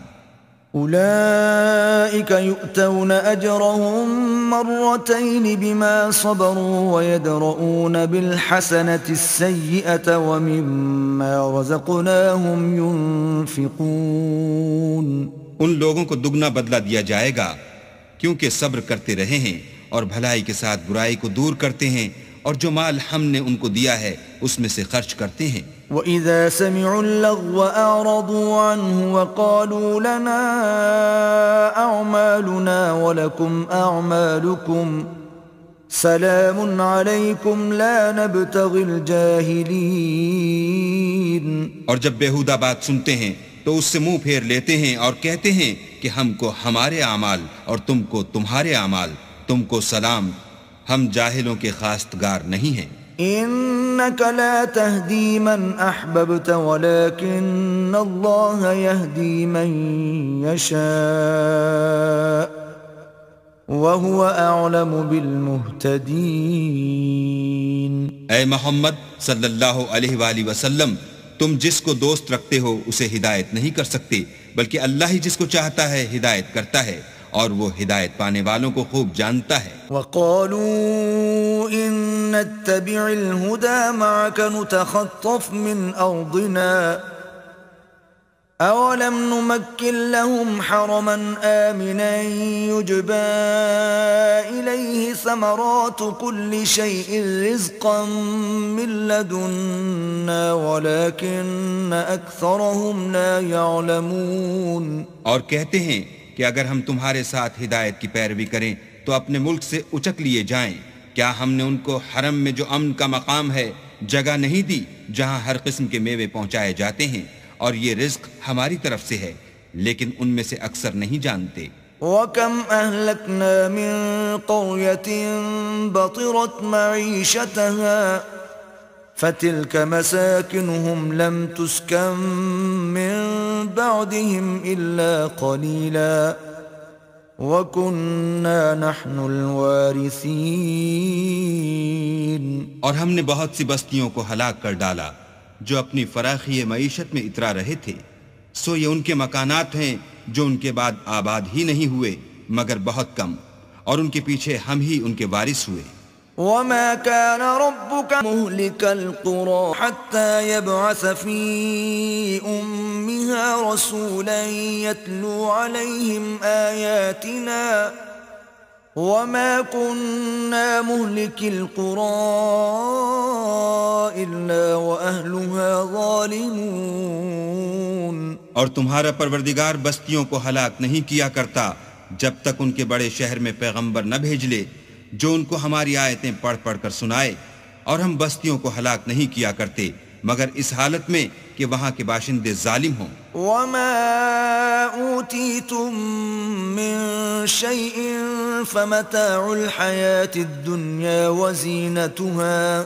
أولئك يؤتون أجرهم مرتين بما صبروا ويدرؤون بالحسنة السيئة ومما رزقناهم ينفقون۔ ان لوگوں کو دگنا بدلہ دیا جائے گا کیونکہ صبر کرتے رہے ہیں اور بھلائی کے ساتھ برائی کو دور کرتے ہیں، اور جو مال ہم نے ان کو دیا ہے اس میں سے خرچ کرتے ہیں۔ وَإِذَا سَمِعُوا اللَّغْوَ أَعْرَضُوا عَنْهُ وَقَالُوا لَنَا أَعْمَالُنَا وَلَكُمْ أَعْمَالُكُمْ سَلَامٌ عَلَيْكُمْ لَا نَبْتَغِي الْجَاهِلِينَ۔ اور جب بیہودہ بات سنتے ہیں تو اس سے منہ پھیر لیتے ہیں اور کہتے ہیں کہ ہم کو ہمارے اعمال اور تم کو تمہارے اعمال، تم کو سلام، ہم جاہلوں کے خواستگار نہیں ہیں۔ إنك لا تهدي من أحببت ولكن الله يهدي من يشاء وهو أعلم بالمهتدين۔ اے محمد صلی اللہ علیہ وآلہ وسلم، تم جس کو دوست رکھتے ہو اسے ہدایت نہیں کر سکتے، بلکہ اللہ ہی جس کو چاہتا ہے ہدایت کرتا ہے، اور وہ ہدایت پانے والوں کو خوب جانتا ہے۔ وَقَالُوا إِن نَّتَّبِعِ الْهُدَى مَعَكَ نُتَخَطَّفْ مِنْ أَرْضِنَا أَوَلَمْ نُمَكِّن لَّهُمْ حَرَمًا آمِنًا يُجْبَى إِلَيْهِ ثَمَرَاتُ كُلِّ شَيْءٍ رِزْقًا مِّن لَّدُنَّا وَلَكِنَّ أَكْثَرَهُمْ لَا يَعْلَمُونَ۔ اور کہتے ہیں کہ اگر ہم تمہارے ساتھ ہدایت کی پیروی کریں تو اپنے ملک سے اچک لیے جائیں، کیا ہم نے ان کو حرم میں جو امن کا مقام ہے جگہ نہیں دی جہاں ہر قسم کے میوے پہنچائے جاتے ہیں، اور یہ رزق ہماری طرف سے ہے، لیکن ان میں سے اکثر نہیں جانتے۔ وَكَمْ أَهْلَكْنَا مِن قَرْيَةٍ بَطِرَتْ مَعِيشَتَهَا فَتِلْكَ مَسَاكِنُهُمْ لَمْ تُسْكَنْ مِن بَعْدِهِمْ إِلَّا قَلِيلًا وَكُنَّا نَحْنُ الْوَارِثِينَ۔ اور ہم نے بہت سی بستیوں کو ہلاک کر ڈالا جو اپنی فراخی معیشت میں اترا رہے تھے، سو یہ ان کے مکانات ہیں جو ان کے بعد آباد ہی نہیں ہوئے مگر بہت کم، اور ان کے پیچھے ہم ہی ان کے وارث ہوئے۔ وَمَا كَانَ رَبُّكَ مُهْلِكَ الْقُرَى حَتَّى يَبْعَثَ فِي أُمِّهَا رَسُولًا يَتْلُو عَلَيْهِمْ آيَاتِنَا وَمَا كُنَّا مُهْلِكِ الْقُرَى إِلَّا وَأَهْلُهَا ظَالِمُونَ۔ اور تمہارا پروردگار بستیوں کو ہلاک نہیں کیا کرتا جب تک ان کے بڑے شہر میں پیغمبر نہ بھیج لے جو ان کو ہماری آیتیں پڑھ پڑھ کر سنائے، اور ہم بستیوں کو ہلاک نہیں کیا کرتے مگر اس حالت میں کہ وہاں کے باشندے ظالم ہوں۔ وَمَا أُوتِيتُم مِّن شَيْءٍ فَمَتَاعُ الْحَيَاةِ الدُّنْيَا وَزِينَتُهَا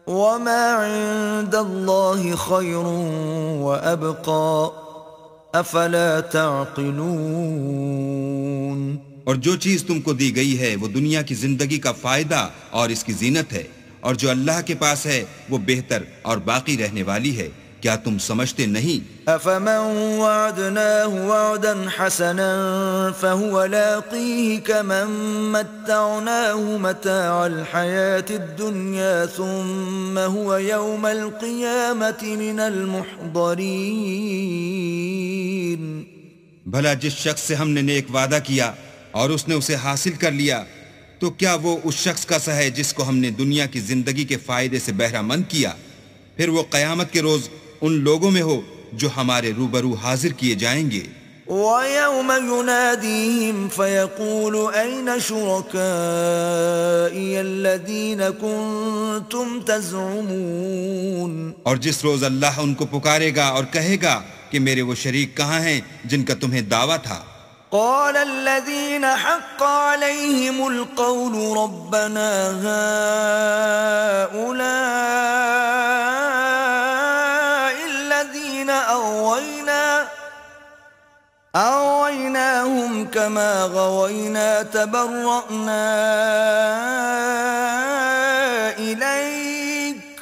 وَمَا عِندَ اللَّهِ خَيْرٌ وَأَبْقَى أَفَلَا تَعْقِلُونَ۔ اور جو چیز تم کو دی گئی ہے وہ دنیا کی زندگی کا فائدہ اور اس کی زینت ہے، اور جو اللہ کے پاس ہے وہ بہتر اور باقی رہنے والی ہے، کیا تم سمجھتے نہیں؟ أَفَمَنْ وَعَدْنَاهُ وَعْدًا حَسَنًا فَهُوَ لَاقِيهِ كَمَنْ مَتَّعْنَاهُ مَتَاعَ الْحَيَاةِ الدُّنْيَا ثُمَّ هُوَ يَوْمَ الْقِيَامَةِ مِنَ الْمُحْضَرِينَ۔ بھلا جس شخص سے ہم نے نیک وعدہ کیا اور اس نے اسے حاصل کر لیا، تو کیا وہ اس شخص کا سا ہے جس کو ہم نے دنیا کی زندگی کے فائدے سے بہرہ مند کیا؟ پھر وہ قیامت کے روز ان لوگوں میں ہو جو ہمارے روبرو حاضر کیے جائیں گے۔ وَيَوْمَ يُنَادِيهِمْ فَيَقُولُ أَيْنَ شُرَكَائِيَ الَّذِينَ كُنْتُمْ تَزْعُمُونَ۔ اور جس روز اللہ ان کو پکارے گا اور کہے گا کہ میرے وہ شریک کہاں ہیں جن کا تمہیں دعویٰ تھا؟ قال الذين حق عليهم القول ربنا هؤلاء الذين أغويناهم كما غوينا تبرأنا إليك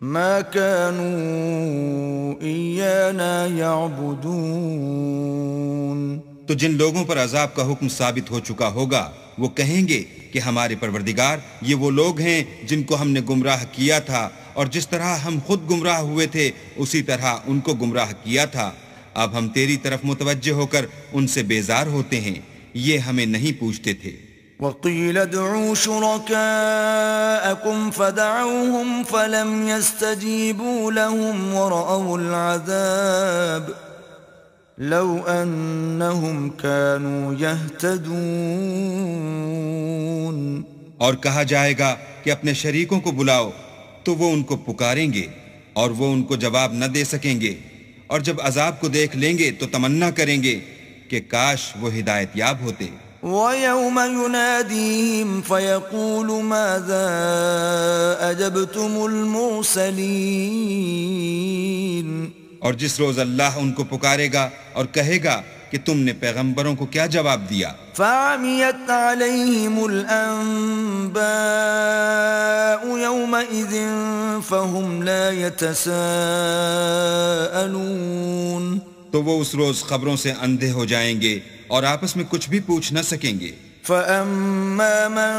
ما كانوا إيانا يعبدون۔ تو جن لوگوں پر عذاب کا حکم ثابت ہو چکا ہوگا وہ کہیں گے کہ ہمارے پروردگار یہ وہ لوگ ہیں جن کو ہم نے گمراہ کیا تھا، اور جس طرح ہم خود گمراہ ہوئے تھے اسی طرح ان کو گمراہ کیا تھا۔ اب ہم تیری طرف متوجہ ہو کر ان سے بیزار ہوتے ہیں، یہ ہمیں نہیں پوچھتے تھے۔ وَقِيلَ ادْعُوا شُرَكَاءَكُمْ فَدَعَوْهُمْ فَلَمْ يَسْتَجِيبُوا لَهُمْ وَرَأَوُا الْعَذَابَ لَوْ أَنَّهُمْ كَانُوا يَهْتَدُونَ۔ اور کہا جائے گا کہ اپنے شریکوں کو بلاؤ تو وہ ان کو پکاریں گے اور وہ ان کو جواب نہ دے سکیں گے، اور جب عذاب کو دیکھ لیں گے تو تمنا کریں گے کہ کاش وہ ہدایت یاب ہوتے۔ وَيَوْمَ يُنَادِيهِمْ فَيَقُولُ مَاذَا أَجَبْتُمُ الْمُرْسَلِينَ۔ اور جس روز اللہ ان کو پکارے گا اور کہے گا کہ تم نے پیغمبروں کو کیا جواب دیا؟ فَعَمِيَتْ عَلَيْهِمُ الْأَنبَاءُ يَوْمَئِذٍ فَهُمْ لَا يَتَسَاءَلُونَ۔ تو وہ اس روز خبروں سے اندھے ہو جائیں گے اور آپس میں کچھ بھی پوچھ نہ سکیں گے۔ فَأَمَّا مَن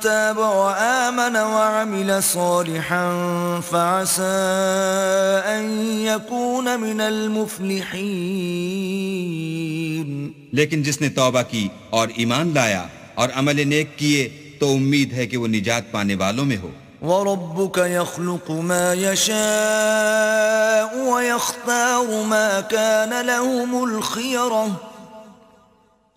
تَابَ وَآمَنَ وَعَمِلَ صَالِحًا فَعَسَىٰ أَن يَكُونَ مِنَ الْمُفْلِحِينَ۔ لیکن جس نے توبہ کی اور ایمان لایا اور عمل نیک کیے تو امید ہے کہ وہ نجات پانے والوں میں ہو۔ وَرَبُّكَ يَخْلُقُ مَا يَشَاءُ وَيَخْتَارُ مَا كَانَ لَهُمُ الْخِيَرَةُ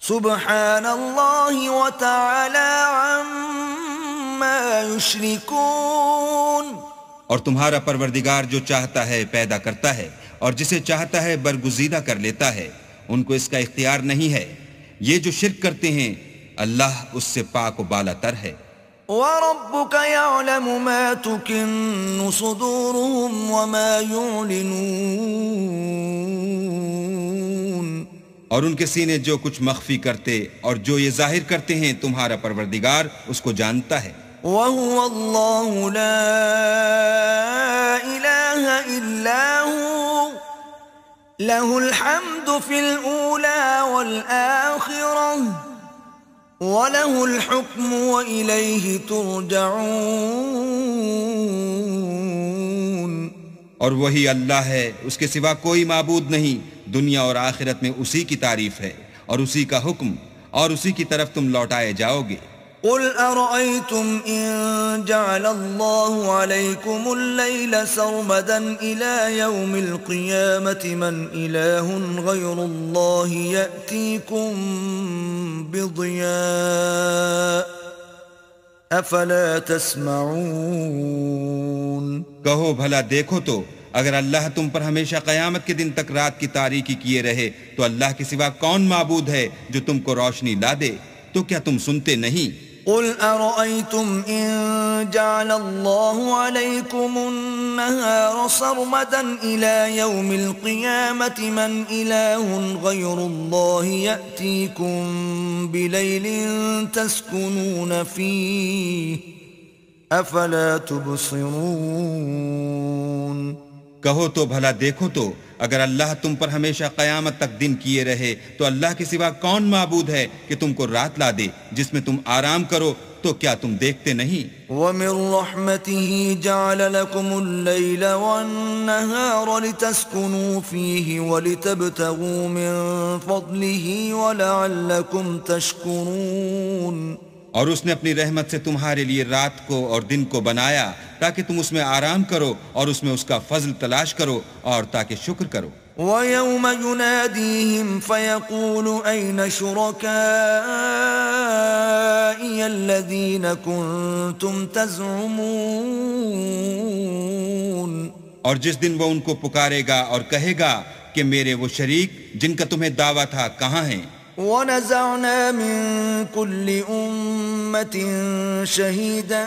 سُبْحَانَ اللَّهِ وَتَعَالَى عَمَّا يُشْرِكُونَ۔ اور تمہارا پروردگار جو چاہتا ہے پیدا کرتا ہے اور جسے چاہتا ہے برگزیدہ کر لیتا ہے، ان کو اس کا اختیار نہیں ہے۔ یہ جو شرک کرتے ہیں اللہ اس سے پاک و بالا تر ہے۔ وَرَبُّكَ يَعْلَمُ مَا تُكِنُّ صُدُورُهُمْ وَمَا يُعْلِنُونَ، اور ان کے سینے جو کچھ مخفی کرتے اور جو یہ ظاہر کرتے ہیں تمہارا پروردگار اس کو جانتا ہے۔ وَهُوَ اللَّهُ لَا إِلَٰهَ إِلَّا هُوَ لَهُ الْحَمْدُ فِي الْأُولَى وَالْآخِرَةِ وَلَهُ الْحُكْمُ وَإِلَيْهِ تُرْجَعُونَ۔ اور وہی اللہ ہے، اس کے سوا کوئی معبود نہیں، دنیا اور آخرت میں اسی کی تعریف ہے اور اسی کا حکم، اور اسی کی طرف تم لوٹائے جاؤ گے۔ قُلْ أَرَأَيْتُمْ إِن جَعَلَ اللَّهُ عَلَيْكُمُ اللَّيْلَ سَرْمَدًا إِلَى يَوْمِ الْقِيَامَةِ مَنْ إِلَٰهٌ غَيْرُ اللَّهِ يَأْتِيكُمْ بِضِيَاءٍ أَفَلَا تَسْمَعُونَ۔ کہو بھلا دیکھو تو اگر اللہ تم پر ہمیشہ قیامت کے دن تک رات کی تاریکی کیے رہے تو اللہ کے سوا کون معبود ہے جو تم کو روشنی لا دے؟ تو کیا تم سنتے نہیں؟ قُلْ أَرَأَيْتُمْ إِن جَعَلَ اللَّهُ عَلَيْكُمُ النَّهَارَ سَرْمَدًا إِلَى يَوْمِ الْقِيَامَةِ مَنْ إِلَٰهٌ غَيْرُ اللَّهِ يَأْتِيكُمْ بِلَيْلٍ تَسْكُنُونَ فِيهِ أَفَلَا تُبْصِرُونَ۔ کہو تو بھلا دیکھو تو اگر اللہ تم پر ہمیشہ قیامت تک دن کیے رہے تو اللہ کے سوا کون معبود ہے کہ تم کو رات لا دے جس میں تم آرام کرو؟ تو کیا تم دیکھتے نہیں؟ وَمِن رَحْمَتِهِ جَعَلَ لَكُمُ اللَّيْلَ وَالنَّهَارَ لِتَسْكُنُوا فِيهِ وَلِتَبْتَغُوا مِن فَضْلِهِ وَلَعَلَّكُمْ تَشْكُرُونَ۔ اور اس نے اپنی رحمت سے تمہارے لیے رات کو اور دن کو بنایا تاکہ تم اس میں آرام کرو اور اس میں اس کا فضل تلاش کرو اور تاکہ شکر کرو۔ وَيَوْمَ يُنَادِيهِمْ فَيَقُولُ أَيْنَ شُرَكَائِيَ الَّذِينَ كُنتُمْ تَزْعُمُونَ۔ اور جس دن وہ ان کو پکارے گا اور کہے گا کہ میرے وہ شریک جن کا تمہیں دعویٰ تھا کہاں ہیں؟ وَنَزَعْنَا مِن كُلِّ أُمَّةٍ شَهِيدًا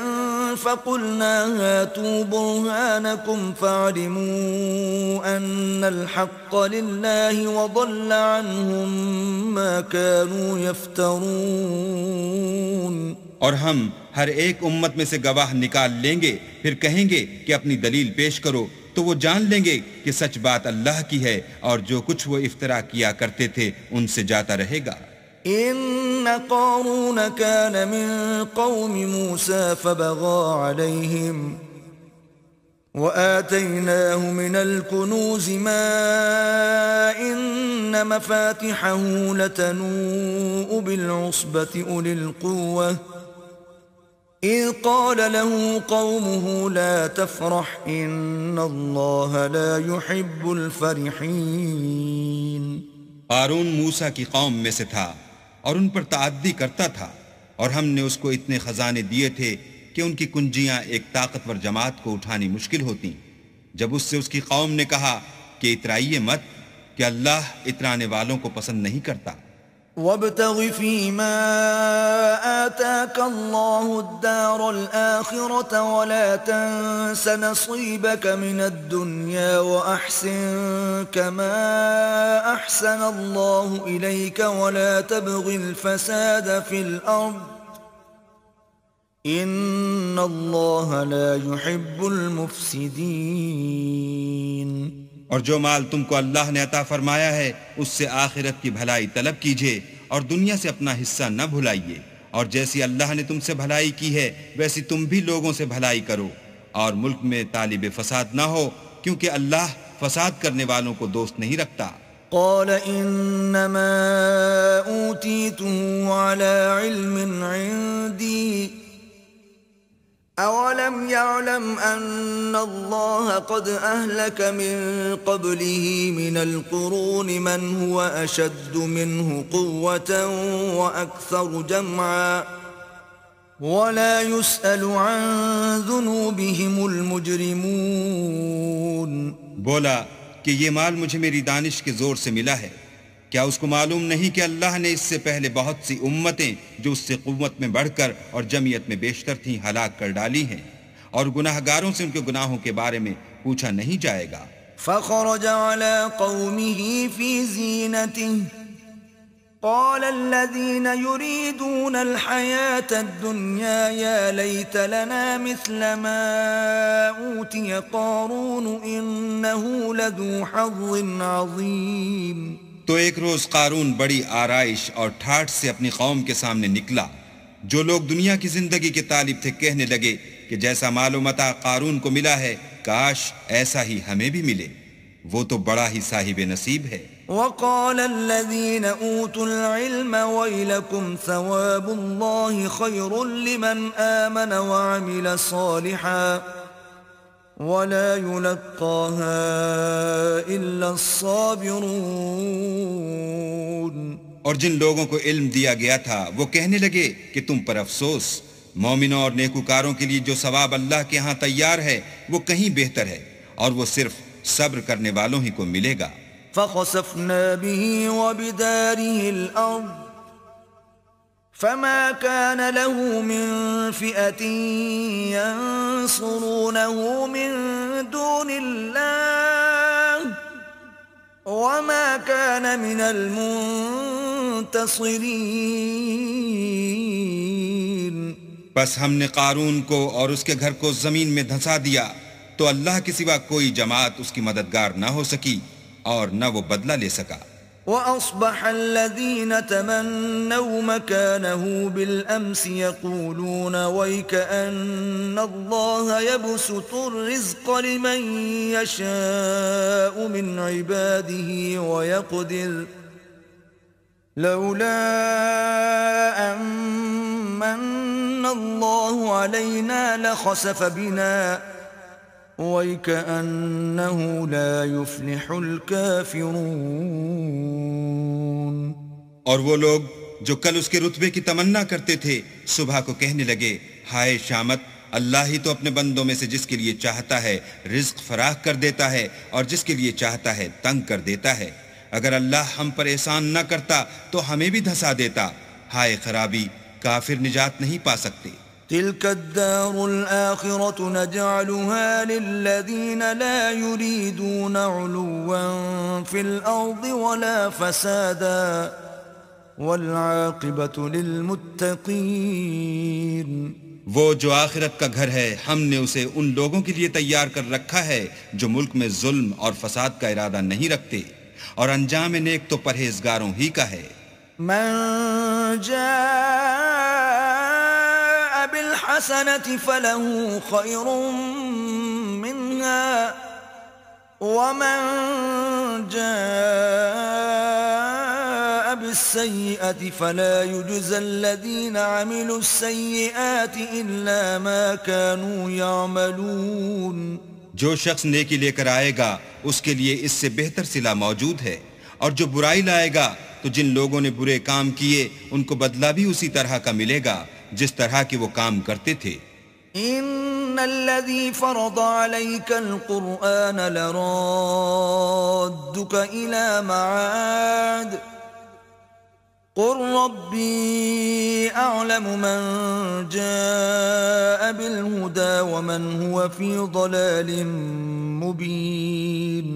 فَقُلْنَا هَاتُوا بُرْهَانَكُمْ فَعَلِمُوا أَنَّ الْحَقَّ لِلَّهِ وَضَلَّ عَنْهُمْ مَا كَانُوا يَفْتَرُونَ۔ اور ہم ہر ایک امت میں سے گواہ نکال لیں گے، پھر کہیں گے کہ اپنی دلیل پیش کرو، تو وہ جان لیں گے کہ سچ بات اللہ کی ہے اور جو کچھ وہ افترا کیا کرتے تھے ان سے جاتا رہے گا۔ إِنَّ قَارُونَ كَانَ مِن قَوْمِ مُوسَى فَبَغَىٰ عَلَيْهِمْ وَآتَيْنَاهُ مِنَ الْكُنُوزِ مَا إِنَّ مَفَاتِحَهُ لَتَنُوءُ بِالْعُصْبَةِ أُولِي الْقُوَّةِ إِذْ قَالَ لَهُ قَوْمُهُ لَا تَفْرَحْ إِنَّ اللَّهَ لَا يُحِبُّ الْفَرِحِينَ۔ قارون موسیٰ کی قوم میں سے تھا اور ان پر تعدی کرتا تھا، اور ہم نے اس کو اتنے خزانے دیے تھے کہ ان کی کنجیاں ایک طاقتور جماعت کو اٹھانی مشکل ہوتی۔ جب اس سے اس کی قوم نے کہا کہ اترائیے مت کہ اللہ اترانے والوں کو پسند نہیں کرتا۔ وَابْتَغِ فِي مَا آتَاكَ اللَّهُ الدَّارَ الْآخِرَةَ وَلَا تَنْسَ نَصِيبَكَ مِنَ الدُّنْيَا وَأَحْسِنْ كَمَا أَحْسَنَ اللَّهُ إِلَيْكَ وَلَا تَبْغِ الْفَسَادَ فِي الْأَرْضِ إِنَّ اللَّهَ لَا يُحِبُّ الْمُفْسِدِينَ۔ اور جو مال تم کو اللہ نے عطا فرمایا ہے اس سے آخرت کی بھلائی طلب کیجیے اور دنیا سے اپنا حصہ نہ بھلائیے، اور جیسی اللہ نے تم سے بھلائی کی ہے ویسی تم بھی لوگوں سے بھلائی کرو، اور ملک میں طالب فساد نہ ہو کیونکہ اللہ فساد کرنے والوں کو دوست نہیں رکھتا۔ قال انما اوتیته على علم عندي اولم يعلم ان الله قد اهلك من قبله من القرون من هو اشد منه قوة واكثر جمعا ولا يسأل عن ذنوبهم المجرمون. بولا کہ یہ مال مجھے میری دانش کے زور سے ملا ہے، کیا اس کو معلوم نہیں کہ اللہ نے اس سے پہلے بہت سی امتیں جو اس سے قوت میں بڑھ کر اور جمعیت میں بیشتر تھیں ہلاک کر ڈالی ہیں، اور گناہ گاروں سے ان کے گناہوں کے بارے میں پوچھا نہیں جائے گا. فخرج على قومه في زينته قال الذين يريدون الحياة الدنيا يا ليت لنا مثل ما أوتي قارون إنه لذو حظ عظيم. تو ایک روز قارون بڑی آرائش اور ٹھاٹھ سے اپنی قوم کے سامنے نکلا. جو لوگ دنیا کی زندگی کے طالب تھے کہنے لگے کہ جیسا مال و متاع قارون کو ملا ہے کاش ایسا ہی ہمیں بھی ملے، وہ تو بڑا ہی صاحب نصیب ہے. وقال الذين أوتوا العلم ويلكم ثواب الله خير لمن آمن وعمل صالحا ولا يلقاها إلا الصابرون. اور جن لوگوں کو علم دیا گیا تھا وہ کہنے لگے کہ تم پر افسوس، مومنوں اور نیکوکاروں کے لیے جو ثواب اللہ کے ہاں تیار ہے وہ کہیں بہتر ہے، اور وہ صرف صبر کرنے والوں ہی کو ملے گا. فخسفنا به وبداره الأرض فما كان له من فئة ينصرونه من دون الله وما كان من المنتصرين. بس ہم نے قارون کو اور اس کے گھر کو زمین میں دھنسا دیا تو اللہ کے سوا کوئی جماعت اس کی مددگار نہ ہو سکی اور نہ وہ بدلہ لے سکا. وأصبح الذين تمنوا مكانه بالأمس يقولون ويكأن الله يبسط الرزق لمن يشاء من عباده ويقدر لولا أمن الله علينا لخسف بنا وَيْكَأَنَّهُ لَا يُفْلِحُ الْكَافِرُونَ. اور وہ لوگ جو کل اس کے رتبے کی تمنا کرتے تھے صبح کو کہنے لگے ہائے شامت، اللہ ہی تو اپنے بندوں میں سے جس کے لیے چاہتا ہے رزق فراخ کر دیتا ہے اور جس کے لیے چاہتا ہے تنگ کر دیتا ہے. اگر اللہ ہم پر احسان نہ کرتا تو ہمیں بھی دھسا دیتا. ہائے خرابی، کافر نجات نہیں پا سکتے. تلك الدار الآخرة نجعلها للذين لا يريدون علوا في الأرض ولا فسادا والعاقبة للمتقين. وہ جو آخرت کا گھر ہے ہم نے اسے ان لوگوں کے لیے تیار کر رکھا ہے جو ملک میں ظلم اور فساد کا ارادہ نہیں رکھتے، اور انجام نیک تو پرہیزگاروں ہی کا ہے. من جاء بالحسنة فله خير منها ومن جاء بالسيئة فلا يجزى الذين عملوا السيئات إلا ما كانوا يعملون. جو شخص نیکی لے کر آئے گا اس کے لیے اس سے بہتر صلہ موجود ہے، اور جو برائی لائے گا تو جن لوگوں نے برے کام کیے ان کو بدلہ بھی اسی طرح کا ملے گا جس طرح کے وہ کام کرتے تھے. ان الذي فرض عليك القرآن لرادك الى معاد قل ربي اعلم من جاء بالهدى ومن هو في ضلال مبين.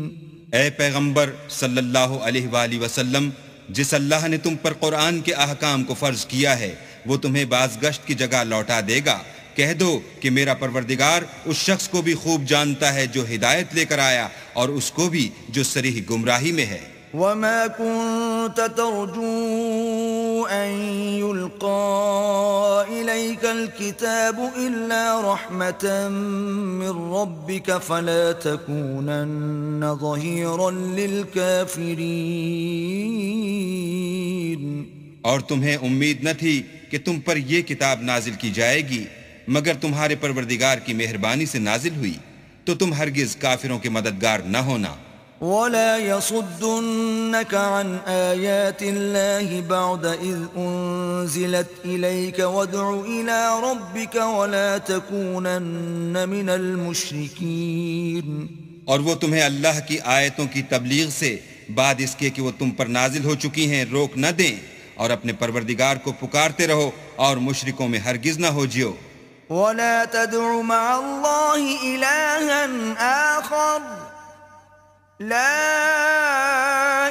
اے پیغمبر صلی اللہ علیہ وآلہ وسلم، جس اللہ نے تم پر قرآن کے احکام کو فرض کیا ہے وہ تمہیں بازگشت کی جگہ لوٹا دے گا. کہہ دو کہ میرا پروردگار اس شخص کو بھی خوب جانتا ہے جو ہدایت لے کر آیا اور اس کو بھی جو صریح گمراہی میں ہے. وما كنت ترجو أن يلقى إليك الكتاب إلا رحمة من ربك فلا تكونن ظهيرا للكافرين. اور تمہیں امید نہ تھی کہ تم پر یہ کتاب نازل کی جائے گی مگر تمہارے پروردگار کی مہربانی سے نازل ہوئی، تو تم ہرگز کافروں کے مددگار نہ ہونا. ولا يصدنك عن آيات الله بعد إذ أنزلت إليك وادع إلى ربك ولا تكونن من المشركين. اور وہ تمہیں اللہ کی آیتوں کی تبلیغ سے بعد اس کے کہ وہ تم پر نازل ہو چکی ہیں روک نہ دیں، اور اپنے پروردگار کو پکارتے رہو اور مشرکوں میں ہرگز نہ ہو جیو. ولا تدع مع الله إلها آخر لا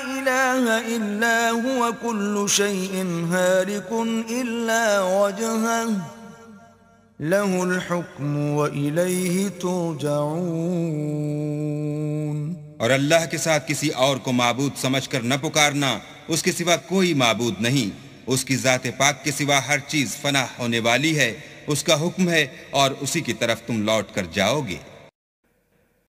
إله إلا هو كل شيء هالك إلا وجهه له الحكم وإليه ترجعون. اور اللہ کے ساتھ کسی اور کو معبود سمجھ کر نہ پکارنا، اس کے سوا کوئی معبود نہیں، اس کی ذات پاک کے سوا ہر چیز فنا ہونے والی ہے، اس کا حکم ہے اور اسی کی طرف تم لوٹ کر جاؤ گے.